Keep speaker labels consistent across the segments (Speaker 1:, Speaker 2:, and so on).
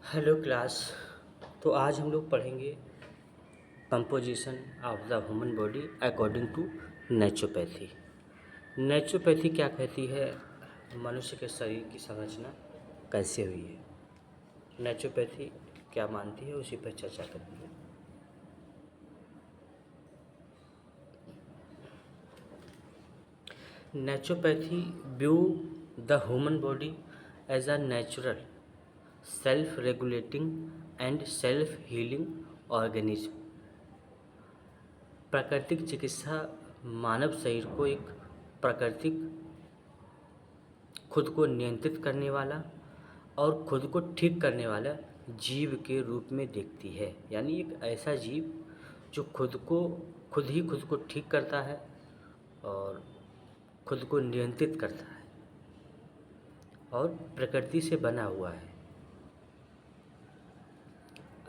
Speaker 1: Hello class. तो आज हम लोग पढ़ेंगे composition of the human body according to naturopathy. Naturopathy क्या कहती है? मनुष्य के शरीर की संरचना कैसे हुई है। नेचुरोपैथी क्या मानती है, उसी पर चर्चा करेंगे। Naturopathy view the human body as a natural self regulating and self healing organism. प्राकृतिक चिकित्सा मानव शरीर को एक प्राकृतिक खुद को नियंत्रित करने वाला और खुद को ठीक करने वाला जीव के रूप में देखती है। यानी एक ऐसा जीव जो खुद को ठीक करता है और खुद को नियंत्रित करता है और प्रकृति से बना हुआ है।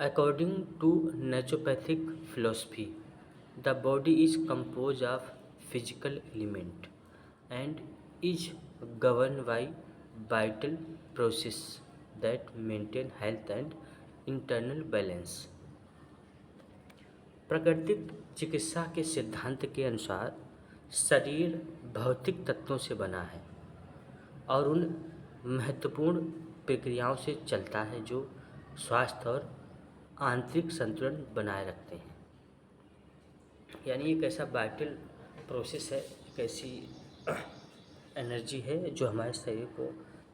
Speaker 1: According to naturopathic philosophy, the body is composed of physical element and is governed by vital process that maintain health and internal balance। प्राकृतिक चिकित्सा के सिद्धांत के अनुसार शरीर भौतिक तत्वों से बना है और उन महत्वपूर्ण प्रक्रियाओं से चलता है जो स्वास्थ्य और आंतरिक संतुलन बनाए रखते हैं। यानी एक ऐसा वाइटल प्रोसेस है, एक ऐसी एनर्जी है जो हमारे शरीर को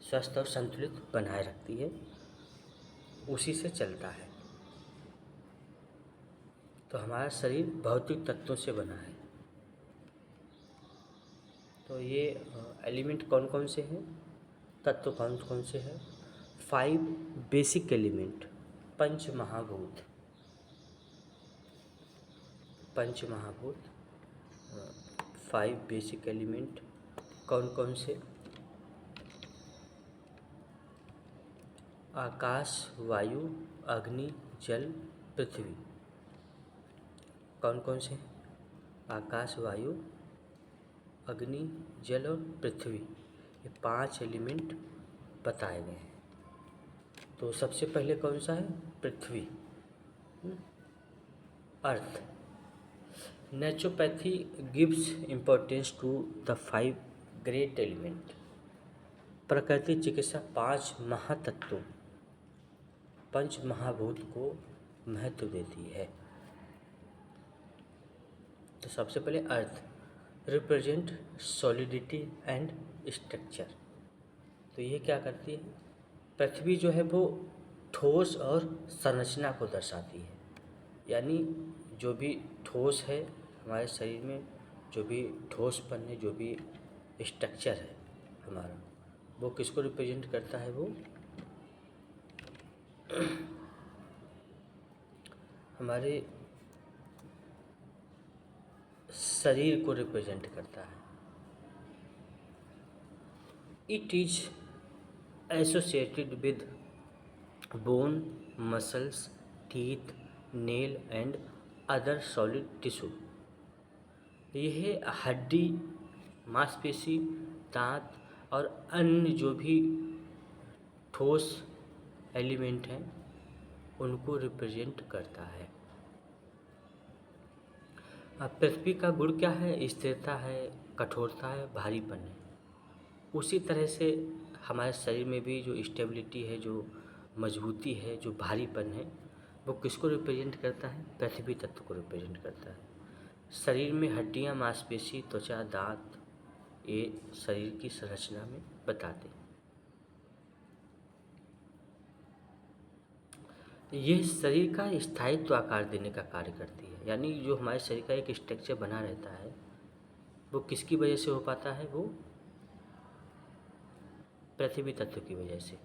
Speaker 1: स्वस्थ और संतुलित बनाए रखती है, उसी से चलता है। तो हमारा शरीर भौतिक तत्वों से बना है। तो ये एलिमेंट कौन कौन से हैं, तत्व कौन कौन से हैं? 5 बेसिक एलिमेंट, पंच महाभूत। पंच महाभूत 5 बेसिक एलिमेंट कौन कौन से? आकाश, वायु, अग्नि, जल, पृथ्वी। कौन कौन से? आकाश, वायु, अग्नि, जल और पृथ्वी। ये 5 एलिमेंट बताए गए हैं। तो सबसे पहले कौन सा है? पृथ्वी, earth. Naturopathy gives importance to the 5 great element. प्राकृतिक चिकित्सा 5 महातत्वों, पंच महाभूत को महत्व देती है। तो सबसे पहले अर्थ रिप्रेजेंट सॉलिडिटी एंड स्ट्रक्चर। तो ये क्या करती है? पृथ्वी जो है वो ठोस और संरचना को दर्शाती है। यानी जो भी ठोस है हमारे शरीर में, जो भी ठोसपन है, जो भी स्ट्रक्चर है हमारा, वो किसको रिप्रेजेंट करता है? वो हमारे शरीर को रिप्रेजेंट करता है। It is associated with bone, muscles, teeth, nail and other solid tissue. यह हड्डी, मांसपेशी, दांत और अन्य जो भी ठोस एलिमेंट हैं उनको रिप्रेजेंट करता है। अब पृथ्वी का गुण क्या है? स्थिरता है, कठोरता है, भारीपन है। उसी तरह से हमारे शरीर में भी जो स्टेबिलिटी है, जो मजबूती है, जो भारीपन है, वो किसको रिप्रेजेंट करता है? पृथ्वी तत्व को रिप्रेजेंट करता है। शरीर में हड्डियाँ, मांसपेशी, त्वचा, दांत, ये शरीर की संरचना में बताते हैं। ये शरीर का स्थायित्व आकार देने का कार्य करती है। यानी जो हमारे शरीर का एक स्ट्रक्चर बना रहता है वो किसकी वजह से हो पाता है? वो पृथ्वी तत्व की वजह से।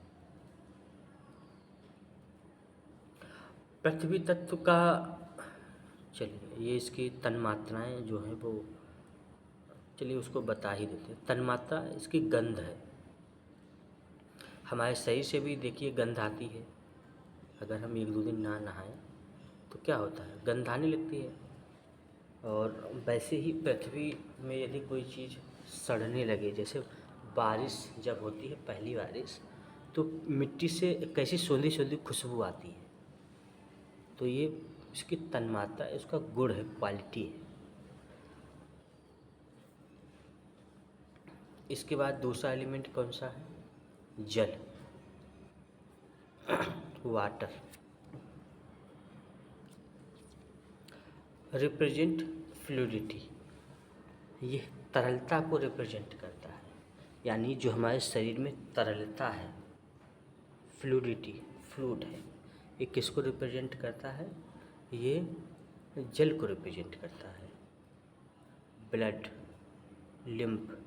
Speaker 1: पृथ्वी तत्व का, चलिए ये इसकी तन्मात्राएं जो हैं वो, चलिए उसको बता ही देते हैं। तन्मात्रा इसकी गंध है। हमारे शरीर से भी देखिए गंध आती है। अगर हम 1-2 दिन ना नहाएं तो क्या होता है? गंध आने लगती है। और वैसे ही पृथ्वी में यदि कोई चीज़ सड़ने लगे, जैसे बारिश जब होती है, पहली बारिश, तो मिट्टी से कैसी सोंधी सोंधी खुशबू आती है। तो ये इसकी तन्मात्रा, इसका गुण है, क्वालिटी है। इसके बाद दूसरा एलिमेंट कौन सा है? जल, वाटर। रिप्रेजेंट फ्लूइडिटी, ये तरलता को रिप्रेजेंट करता है, यानी जो हमारे शरीर में तरलता है, फ्लूइडिटी, फ्लूइड है, ये किसको रिप्रेजेंट करता है? ये जल को रिप्रेजेंट करता है। Blood, lymph,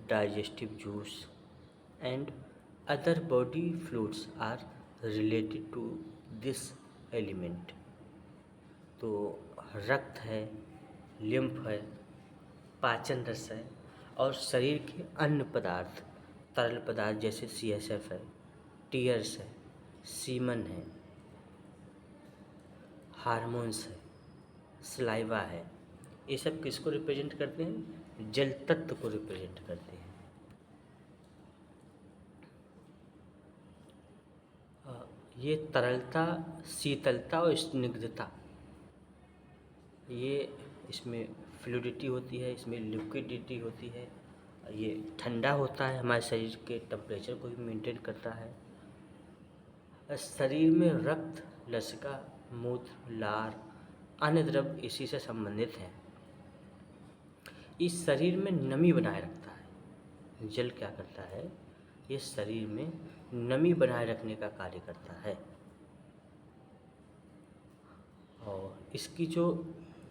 Speaker 1: digestive juice and other body fluids are related to this element. तो रक्त है, लिम्फ है, पाचन रस है, और शरीर के अन्य पदार्थ, तरल पदार्थ जैसे CSF है, टीयर्स है, सीमन है, हार्मोन्स है, सलाइवा है, ये सब किसको रिप्रेजेंट करते हैं? जल तत्व को रिप्रेजेंट करते हैं। ये तरलता, शीतलता और स्निग्धता, ये इसमें फ्लूइडिटी होती है, इसमें लिक्विडिटी होती है। ये ठंडा होता है, हमारे शरीर के टेम्परेचर को भी मेंटेन करता है। शरीर में रक्त, लसिका, मूत्र, लार, अन्य द्रव्य इसी से संबंधित हैं। इस शरीर में नमी बनाए रखता है। जल क्या करता है? ये शरीर में नमी बनाए रखने का कार्य करता है। और इसकी जो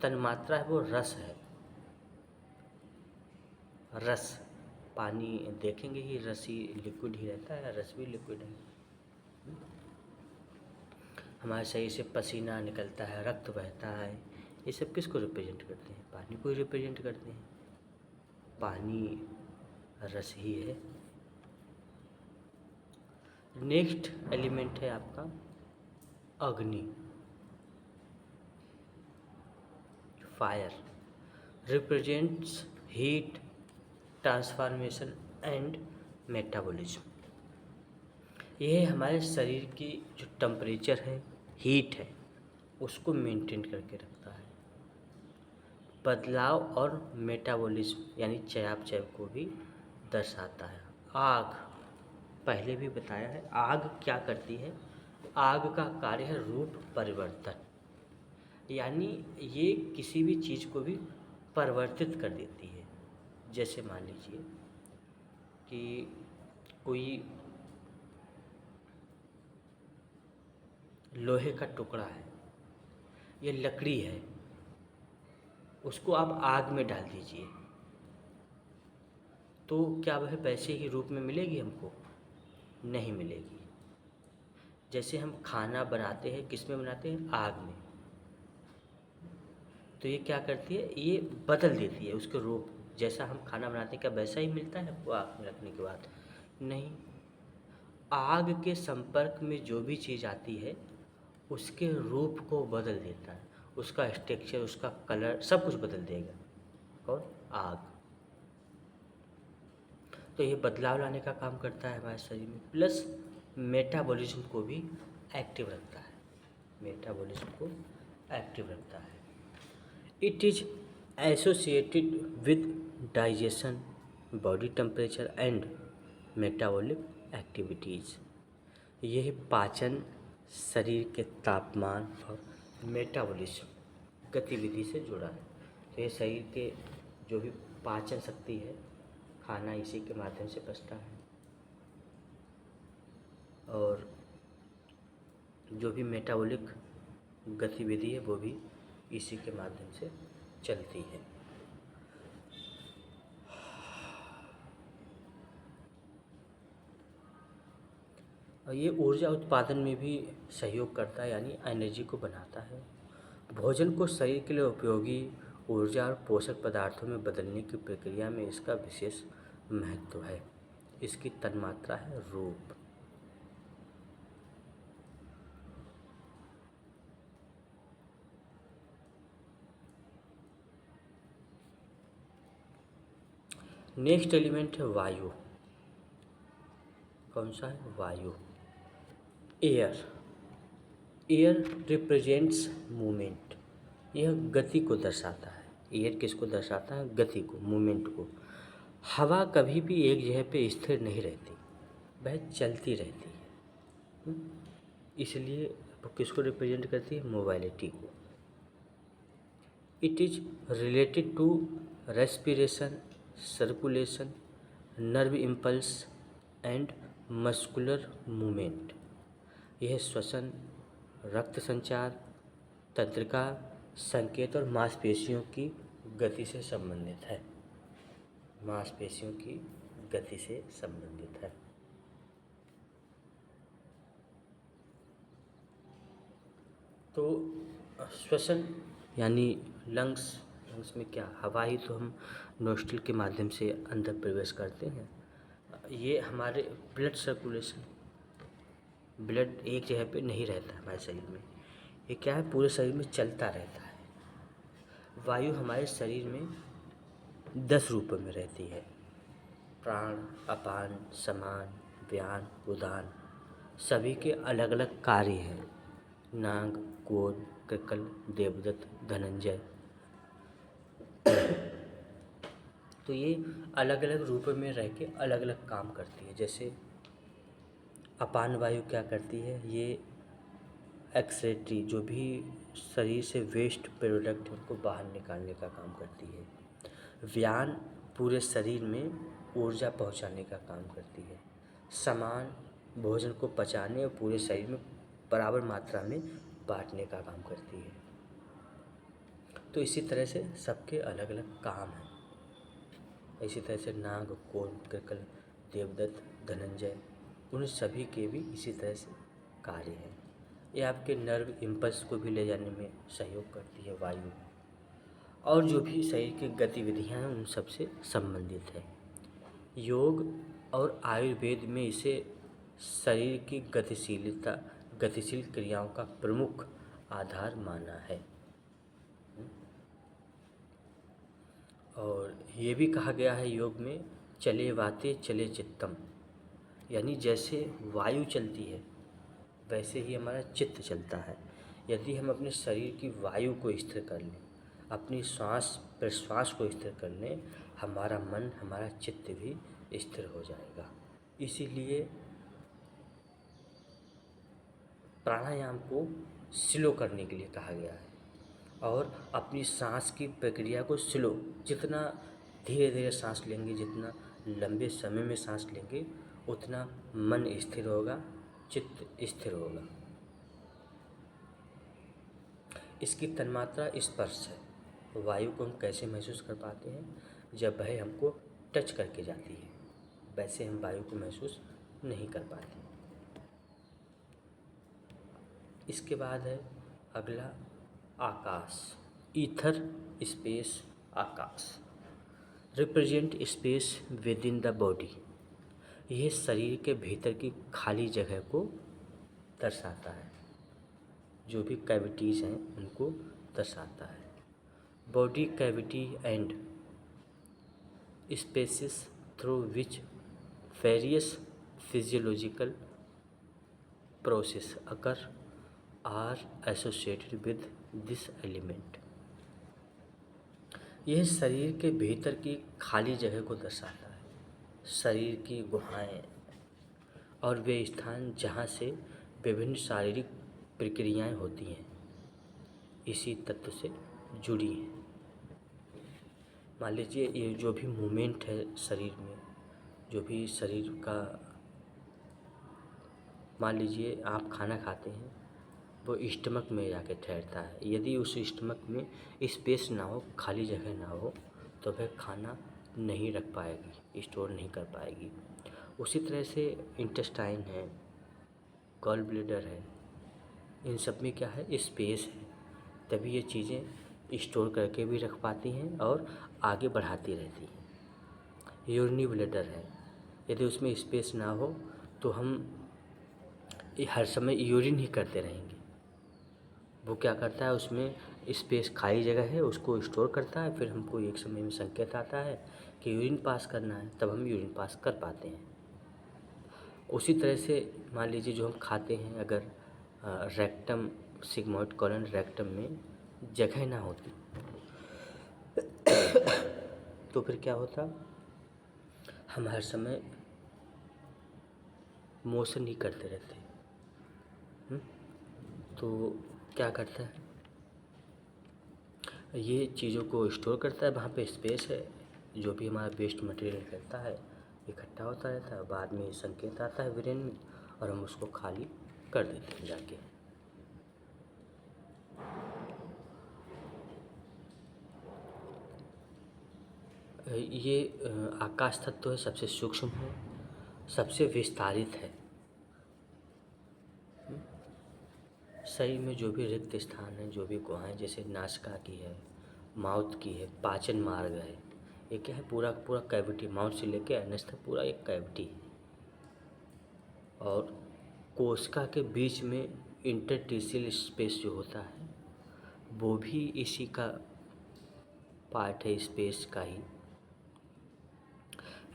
Speaker 1: तन्मात्रा है वो रस है। रस, पानी देखेंगे ही रस ही लिक्विड ही रहता है, रस भी लिक्विड है। हमारे शरीर से पसीना निकलता है, रक्त बहता है, ये सब किसको रिप्रेजेंट करते हैं? पानी को ही रिप्रेजेंट करते हैं। पानी रस ही है। नेक्स्ट एलिमेंट है आपका अग्नि, fire, represents heat, transformation and metabolism. यह हमारे शरीर की जो टेम्परेचर है, हीट है, उसको मेंटेन करके रखता है। बदलाव और मेटाबॉलिज्म यानी चयापचय को भी दर्शाता है। आग, पहले भी बताया है, आग क्या करती है? आग का कार्य है रूप परिवर्तन, यानी ये किसी भी चीज़ को भी परिवर्तित कर देती है। जैसे मान लीजिए कि कोई लोहे का टुकड़ा है, ये लकड़ी है, उसको आप आग में डाल दीजिए, तो क्या वह वैसे ही रूप में मिलेगी हमको? नहीं मिलेगी। जैसे हम खाना बनाते हैं, किस में बनाते हैं? आग में। तो ये क्या करती है? ये बदल देती है उसके रूप। जैसा हम खाना बनाते हैं क्या वैसा ही मिलता है आपको आग में रखने के बाद? नहीं। आग के संपर्क में जो भी चीज़ आती है उसके रूप को बदल देता है, उसका स्ट्रक्चर, उसका कलर, सब कुछ बदल देगा। कौन? आग। तो ये बदलाव लाने का काम करता है हमारे शरीर में, प्लस मेटाबॉलिज्म को भी एक्टिव रखता है। मेटाबॉलिज्म को एक्टिव रखता है। It is associated with digestion, body temperature and metabolic activities. यह पाचन, शरीर के तापमान और मेटाबॉलिज्म गतिविधि से जुड़ा है। तो ये शरीर के जो भी पाचन शक्ति है, खाना इसी के माध्यम से पचता है, और जो भी मेटाबॉलिक गतिविधि है वो भी इसी के माध्यम से चलती है। और ये ऊर्जा उत्पादन में भी सहयोग करता है, यानी एनर्जी को बनाता है। भोजन को शरीर के लिए उपयोगी ऊर्जा और पोषक पदार्थों में बदलने की प्रक्रिया में इसका विशेष महत्व है। इसकी तन्मात्रा है रूप। नेक्स्ट एलिमेंट है वायु। कौन सा है? वायु। एयर, एयर रिप्रेजेंट्स मूवमेंट, यह गति को दर्शाता है। एयर किसको दर्शाता है? गति को, मूवमेंट को। हवा कभी भी एक जगह पे स्थिर नहीं रहती, वह चलती रहती है। इसलिए वो किसको रिप्रेजेंट करती है? मोबाइलिटी को। It is related to respiration, circulation, nerve impulse and muscular movement. यह श्वसन, रक्त संचार, तंत्रिका संकेत और मांसपेशियों की गति से संबंधित है। मांसपेशियों की गति से संबंधित है। तो श्वसन यानी लंग्स, लंग्स में क्या? हवा ही तो हम नोस्ट्रिल के माध्यम से अंदर प्रवेश करते हैं। ये हमारे ब्लड सर्कुलेशन, ब्लड एक जगह पे नहीं रहता हमारे शरीर में, ये क्या है? पूरे शरीर में चलता रहता है। वायु हमारे शरीर में 10 रूपों में रहती है। प्राण, अपान, समान, व्यान, उदान, सभी के अलग अलग कार्य हैं। नाग, गोद, कृकल, देवदत्त, धनंजय। तो ये अलग अलग रूपों में रह के अलग अलग काम करती है। जैसे अपान वायु क्या करती है? ये एक्सक्रीटरी, जो भी शरीर से वेस्ट प्रोडक्ट है उनको बाहर निकालने का काम करती है। व्यान पूरे शरीर में ऊर्जा पहुंचाने का काम करती है। समान भोजन को पचाने और पूरे शरीर में बराबर मात्रा में बांटने का काम करती है। तो इसी तरह से सबके अलग अलग काम हैं। इसी तरह से नाग, कोल, कृकल, देवदत्त, धनंजय, उन सभी के भी इसी तरह से कार्य हैं। ये आपके नर्व इम्पल्स को भी ले जाने में सहयोग करती है वायु, और जो भी शरीर की गतिविधियाँ हैं उन सब से संबंधित है। योग और आयुर्वेद में इसे शरीर की गतिशील क्रियाओं का प्रमुख आधार माना है। और ये भी कहा गया है योग में, चले वाते चले चित्तम, यानी जैसे वायु चलती है वैसे ही हमारा चित्त चलता है। यदि हम अपने शरीर की वायु को स्थिर कर लें, अपनी श्वास प्रश्वास को स्थिर कर लें, हमारा मन, हमारा चित्त भी स्थिर हो जाएगा। इसीलिए प्राणायाम को स्लो करने के लिए कहा गया है, और अपनी सांस की प्रक्रिया को स्लो, जितना धीरे धीरे सांस लेंगे, जितना लंबे समय में सांस लेंगे, उतना मन स्थिर होगा, चित्त स्थिर होगा। इसकी तन्मात्रा स्पर्श है। वायु को हम कैसे महसूस कर पाते हैं? जब वह हमको टच करके जाती है, वैसे हम वायु को महसूस नहीं कर पाते। इसके बाद है अगला आकाश, ईथर, स्पेस, आकाश। Represent space within the body, यह शरीर के भीतर की खाली जगह को दर्शाता है, जो भी कैविटीज़ हैं उनको दर्शाता है। Body cavity and spaces through which various physiological process occur are associated with this element. यह शरीर के भीतर की खाली जगह को दर्शाता है, शरीर की गुहाएं और वे स्थान जहाँ से विभिन्न शारीरिक प्रक्रियाएं होती हैं, इसी तत्व से जुड़ी हैं। मान लीजिए ये जो भी मूवमेंट है शरीर में, जो भी शरीर का, मान लीजिए आप खाना खाते हैं, वो स्टमक में जाके ठहरता है। यदि उस स्टमक में स्पेस ना हो, खाली जगह ना हो, तो वह खाना नहीं रख पाएगी, स्टोर नहीं कर पाएगी। उसी तरह से इंटेस्टाइन है, गॉल ब्लैडर है, इन सब में क्या है? स्पेस है, तभी ये चीज़ें स्टोर करके भी रख पाती हैं और आगे बढ़ाती रहती हैं। यूरिनरी ब्लैडर है, यदि उसमें स्पेस ना हो तो हम हर समय यूरिन ही करते रहेंगे। वो क्या करता है? उसमें स्पेस, खाली जगह है, उसको स्टोर करता है, फिर हमको एक समय में संकेत आता है कि यूरिन पास करना है, तब हम यूरिन पास कर पाते हैं। उसी तरह से मान लीजिए जो हम खाते हैं, अगर रेक्टम सिग्मोइड कॉलन रेक्टम में जगह ना होती तो फिर क्या होता, हम हर समय मोशन ही करते रहते हैं। तो क्या करता है, ये चीज़ों को स्टोर करता है, वहाँ पे स्पेस है, जो भी हमारा वेस्ट मटेरियल रहता है इकट्ठा होता रहता है, बाद में संकेत आता है ब्रेन में और हम उसको खाली कर देते हैं जाके। ये आकाश तत्व है, सबसे सूक्ष्म है, सबसे विस्तारित है। शरीर में जो भी रिक्त स्थान है, जो भी गुहाएं, जैसे नासिका की है, माउथ की है, पाचन मार्ग है, ये क्या है, पूरा पूरा कैविटी, माउथ से लेके एनस तक पूरा एक कैविटी है। और कोशिका के बीच में इंटरस्टिशियल स्पेस जो होता है वो भी इसी का पार्ट है, स्पेस का ही।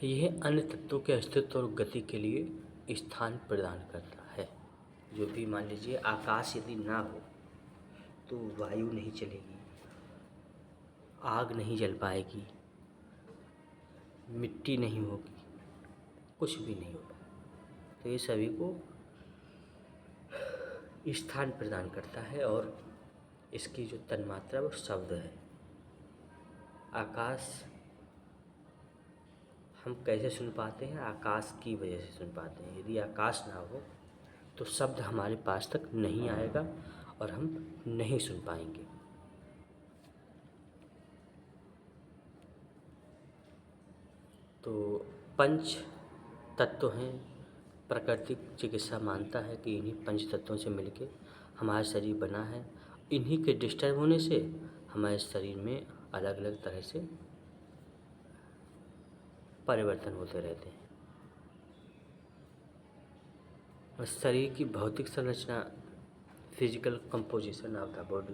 Speaker 1: यह अन्य तत्वों के अस्तित्व और गति के लिए स्थान प्रदान करता है। जो भी मान लीजिए आकाश यदि ना हो तो वायु नहीं चलेगी, आग नहीं जल पाएगी, मिट्टी नहीं होगी, कुछ भी नहीं होगा। तो ये सभी को स्थान प्रदान करता है। और इसकी जो तन्मात्रा वो शब्द है। आकाश हम कैसे सुन पाते हैं, आकाश की वजह से सुन पाते हैं। यदि आकाश ना हो तो शब्द हमारे पास तक नहीं आएगा और हम नहीं सुन पाएंगे। तो पंच तत्व हैं, प्राकृतिक चिकित्सा मानता है कि इन्हीं पंच तत्वों से मिलके हमारा शरीर बना है। इन्हीं के डिस्टर्ब होने से हमारे शरीर में अलग अलग तरह से परिवर्तन होते रहते हैं। और शरीर की भौतिक संरचना, physical composition of the body.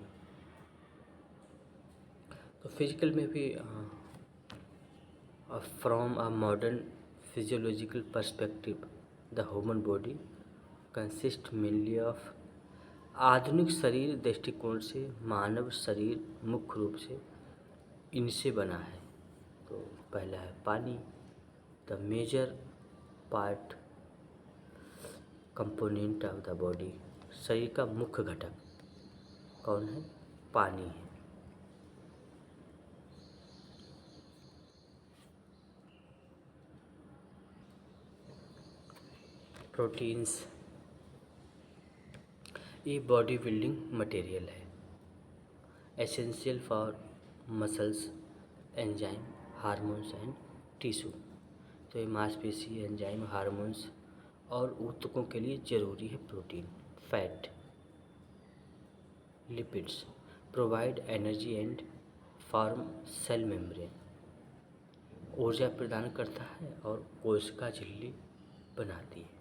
Speaker 1: तो फिजिकल में भी from a modern physiological perspective the human body consist mainly of, आधुनिक शरीर दृष्टिकोण से मानव शरीर मुख्य रूप से इनसे बना है। तो पहला है पानी, the major part component of the body. शरीर का मुख्य घटक कौन है, पानी है। प्रोटीन्स, ये बॉडी बिल्डिंग मटेरियल है, essential for muscles, enzyme, hormones and tissue. तो ये मांसपेशी, एंजाइम, हार्मोन्स और ऊतकों के लिए ज़रूरी है protein. Fat, lipids provide energy and form cell membrane, ऊर्जा प्रदान करता है और कोशिका झिल्ली बनाती है।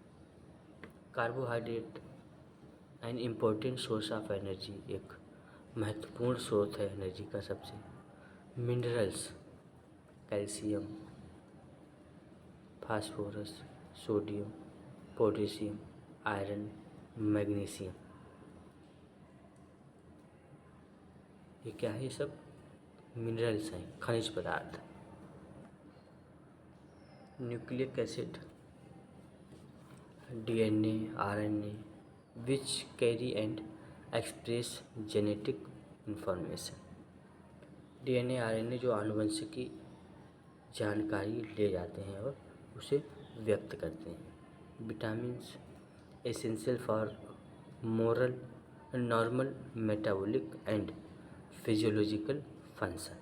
Speaker 1: Carbohydrate an important source of energy, एक महत्वपूर्ण स्रोत है एनर्जी का सबसे। Minerals, calcium, phosphorus, sodium, potassium, iron, magnesium, ये क्या है, ये सब मिनरल्स हैं, खनिज पदार्थ। Nucleic acid, DNA, RNA which carry and express genetic information. DNA, RNA जो आनुवंशिकी जानकारी ले जाते हैं और उसे व्यक्त करते हैं। Vitamins essential for moral normal metabolic and physiological function.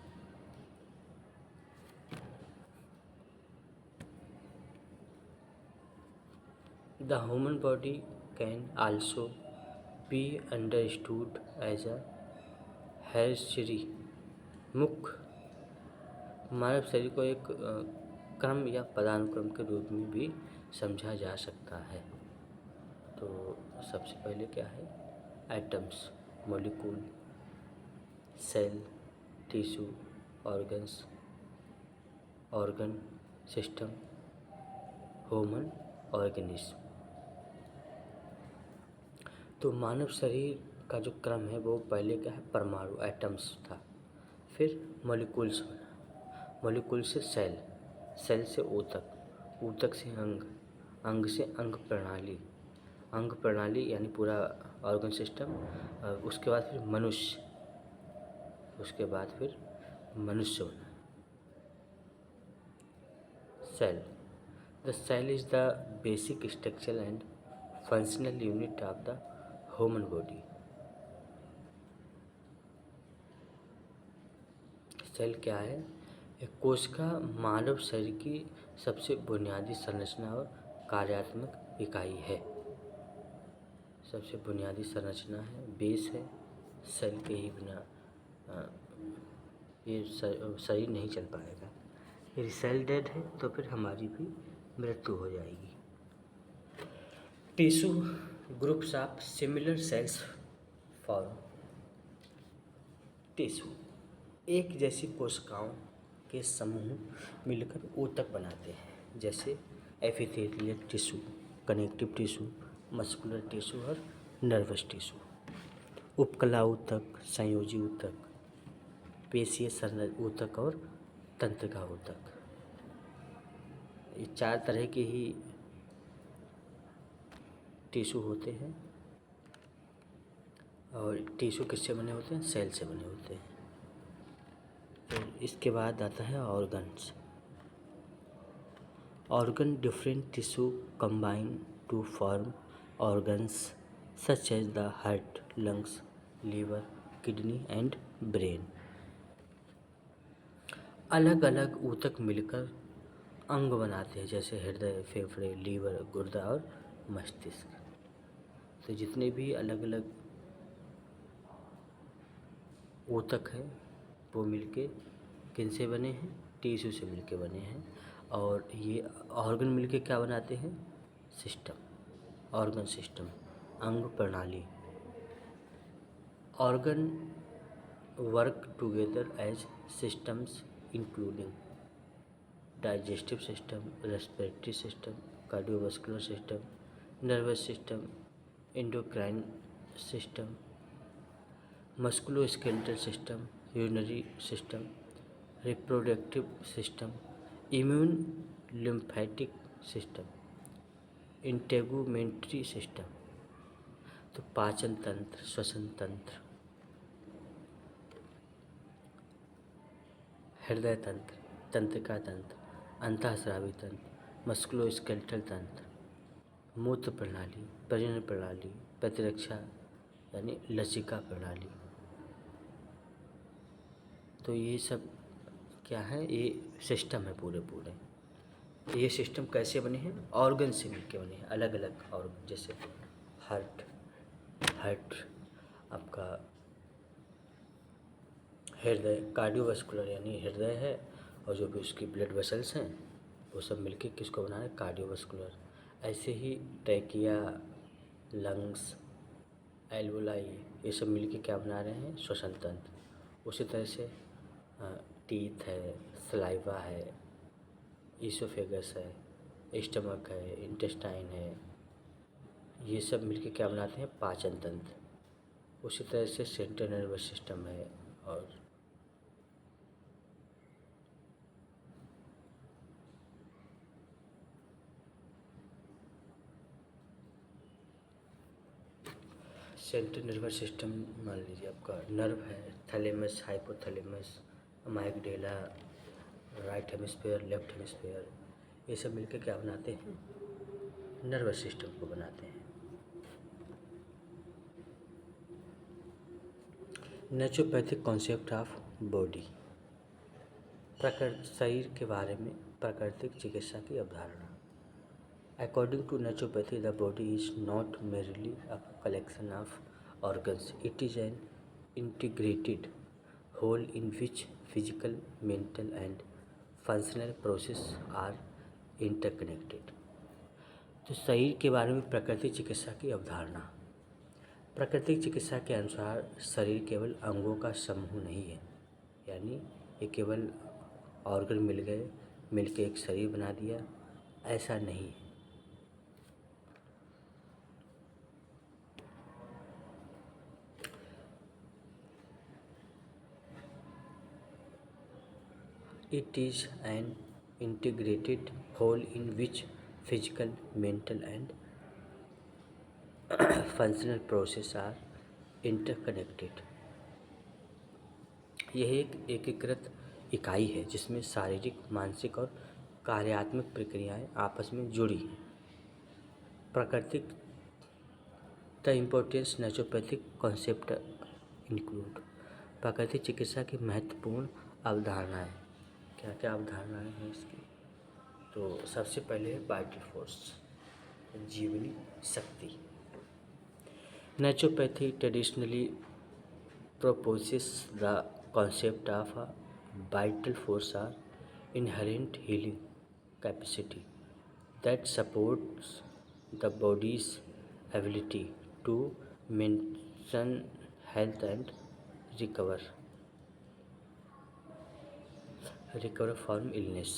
Speaker 1: The human body can also be understood as a hereditary, मुख्य मानव शरीर को एक क्रम या पदानुक्रम के रूप में भी समझा जा सकता है। तो सबसे पहले क्या है, atoms, molecule, cell, tissue, organs, organ system, human organism. तो मानव शरीर का जो क्रम है वो पहले क्या है, परमाणु एटम्स था, फिर मॉलिक्यूल्स बना, मॉलिक्यूल से सेल, सेल से ऊतक, ऊतक से अंग, अंग से अंग प्रणाली, अंग प्रणाली यानी पूरा ऑर्गन सिस्टम, उसके बाद फिर मनुष्य, उसके बाद फिर मनुष्य बना। Cell, the cell is the basic structure and functional unit of the human body. Cell क्या है? एक कोशिका मानव शरीर की सबसे बुनियादी संरचना और कार्यात्मक इकाई है। सबसे बुनियादी संरचना है, बेस है, सेल के ही बिना ये शरीर नहीं चल पाएगा। यदि सेल डेड है तो फिर हमारी भी मृत्यु हो जाएगी। Tissue, groups of similar cells form tissue. एक जैसी कोशिकाओं के समूह मिलकर ऊतक बनाते हैं, जैसे epithelial tissue, connective tissue, muscular tissue और नर्वस टिश्यू। उपकला ऊतक, संयोजी ऊतक, पेशीय ऊतक और तंत्रिका ऊतक। ये 4 तरह के ही टिश्यू होते हैं। और टिश्यू किससे बने होते हैं? सेल से बने होते हैं। तो इसके बाद आता है organs. Organ, different tissue combine to form organs such as the heart, lungs, liver, kidney and brain. अलग अलग ऊतक मिलकर अंग बनाते हैं, जैसे हृदय, फेफड़े, लीवर, गुर्दा और मस्तिष्क। तो जितने भी अलग अलग ऊतक हैं वो मिलके किनसे बने हैं? टिश्यू से मिलके बने हैं। और ये ऑर्गन मिलके क्या बनाते हैं? सिस्टम, ऑर्गन सिस्टम, अंग प्रणाली। Organ work together as systems including digestive system, respiratory system, cardiovascular system, nervous system, endocrine system, musculoskeletal system, urinary system, reproductive system, immune lymphatic system, integumentary system. तो पाचन तंत्र, श्वसन तंत्र, हृदय तंत्र, तंत्रिका तंत्र, अंतःस्रावी तंत्र, मस्कुलोस्केलेटल तंत्र, मूत्र प्रणाली, प्रजनन प्रणाली, प्रतिरक्षा यानी लसिका प्रणाली। तो ये सब क्या है? ये सिस्टम है पूरे पूरे। ये सिस्टम कैसे बने हैं? ऑर्गन से मिलके बने हैं, अलग अलग ऑर्गन, जैसे हार्ट, हार्ट आपका हृदय, कार्डियोवास्कुलर यानी हृदय है, और जो भी उसकी ब्लड वेसल्स हैं वो सब मिलके किसको बना रहे हैं? कार्डियोवास्कुलर। ऐसे ही ट्रैकिया, लंग्स, एल्वोलाई, ये सब मिलके क्या बना रहे हैं? श्वसन तंत्र। उसी तरह से टीथ है, सलाइवा है, ईसोफेगस है, स्टमक है, इंटेस्टाइन है, ये सब मिलके क्या बनाते हैं? पाचन तंत्र। उसी तरह से सेंट्रल नर्वस सिस्टम है, और सेंट्रल नर्वस सिस्टम मान लीजिए आपका नर्व है, thalamus, hypothalamus, amygdala, right hemisphere, left hemisphere, ये सब मिलकर क्या बनाते हैं? नर्वस सिस्टम को बनाते हैं। Naturopathic concept of body. शरीर के बारे में प्राकृतिक चिकित्सा की अवधारणा। According to naturopathy, the body is not merely a collection of organs. It is an integrated whole in which physical, mental, and functional processes are interconnected. तो शरीर के बारे में प्राकृतिक चिकित्सा की अवधारणा। प्राकृतिक चिकित्सा के अनुसार शरीर केवल अंगों का समूह नहीं है, यानी ये केवल ऑर्गन मिल गए, मिलके एक शरीर बना दिया, ऐसा नहीं है। It is an integrated whole in which physical, mental, and functional processes are interconnected. यह एक एकीकृत इकाई है जिसमें शारीरिक, मानसिक और कार्यात्मक प्रक्रियाएं आपस में जुड़ी हैं। प्राकृतिक the importance naturopathic concept include. प्राकृतिक चिकित्सा की महत्वपूर्ण अवधारणाएं, क्या क्या अवधारणाएं हैं इसकी? तो सबसे पहले है वाइटल फोर्स, जीवनी शक्ति। Naturopathy traditionally proposes the concept of a vital force or inherent healing capacity that supports the body's ability to maintain health and recover from illness.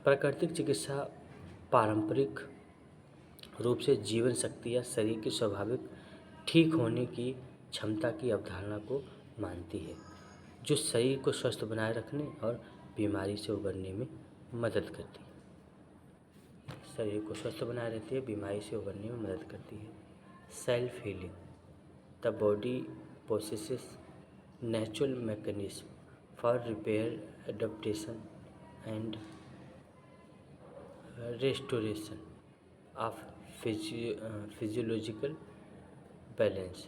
Speaker 1: प्राकृतिक चिकित्सा पारंपरिक रूप से जीवन शक्ति या शरीर के स्वाभाविक ठीक होने की क्षमता की अवधारणा को मानती है, जो शरीर को स्वस्थ बनाए रखने और बीमारी से उबरने में मदद करती है। शरीर को स्वस्थ बनाए रखती है, बीमारी से उबरने में मदद करती है। Self healing, the body possesses natural mechanism for repair, adaptation and restoration of physiological balance।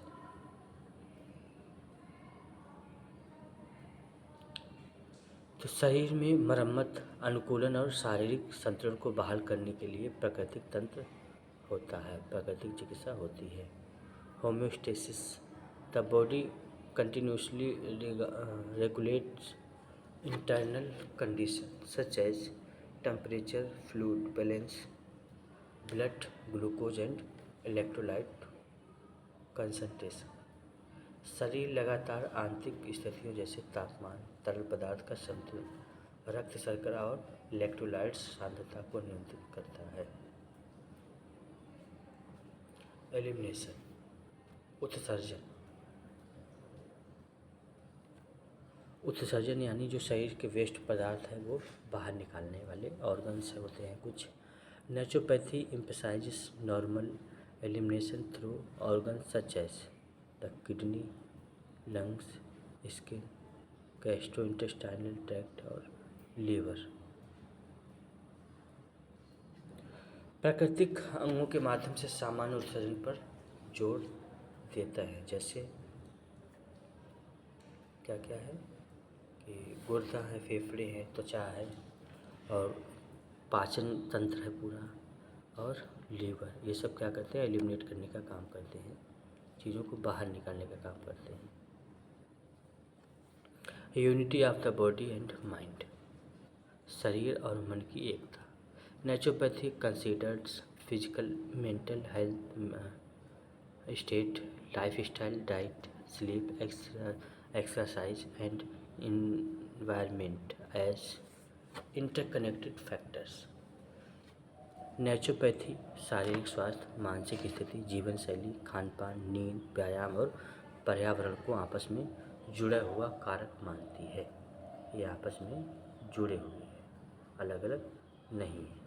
Speaker 1: तो शरीर में मरम्मत, अनुकूलन और शारीरिक संतुलन को बहाल करने के लिए प्राकृतिक तंत्र होता है, प्राकृतिक चिकित्सा होती है। Homeostasis, the body continuously regulates internal conditions such as temperature, fluid balance, blood glucose and electrolyte concentration। शरीर लगातार आंतरिक स्थितियों जैसे तापमान, तरल पदार्थ का संतुलन, रक्त शर्करा और इलेक्ट्रोलाइट्स सांद्रता को नियंत्रित करता है। एलिमिनेशन, उत्सर्जन। उत्सर्जन यानी जो शरीर के वेस्ट पदार्थ हैं वो बाहर निकालने वाले ऑर्गन्स होते हैं कुछ। Naturopathy emphasizes normal elimination through organs such as the kidney, lungs, skin, gastrointestinal tract और लीवर। प्राकृतिक अंगों के माध्यम से सामान्य उत्सर्जन पर जोर देता है, जैसे क्या क्या है कि गुर्दा है, फेफड़े हैं, त्वचा है और पाचन तंत्र है पूरा, और लीवर। ये सब क्या करते हैं? एलिमिनेट करने का काम करते हैं, चीज़ों को बाहर निकालने का काम करते हैं। Unity of the body and mind, शरीर और मन की एकता। Naturopathy considers physical, mental health state, life style, diet, sleep, exercise and environment as interconnected factors। Naturopathy शारीरिक स्वास्थ्य, मानसिक स्थिति, जीवन शैली, खान पान, नींद, व्यायाम और पर्यावरण को आपस में जुड़ा हुआ कारक मानती है। ये आपस में जुड़े हुए हैं, अलग अलग नहीं है।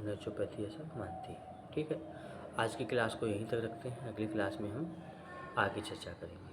Speaker 1: नेचुरोपैथी ऐसा मानती है। ठीक है, आज की क्लास को यहीं तक रखते हैं, अगली क्लास में हम आगे चर्चा करेंगे।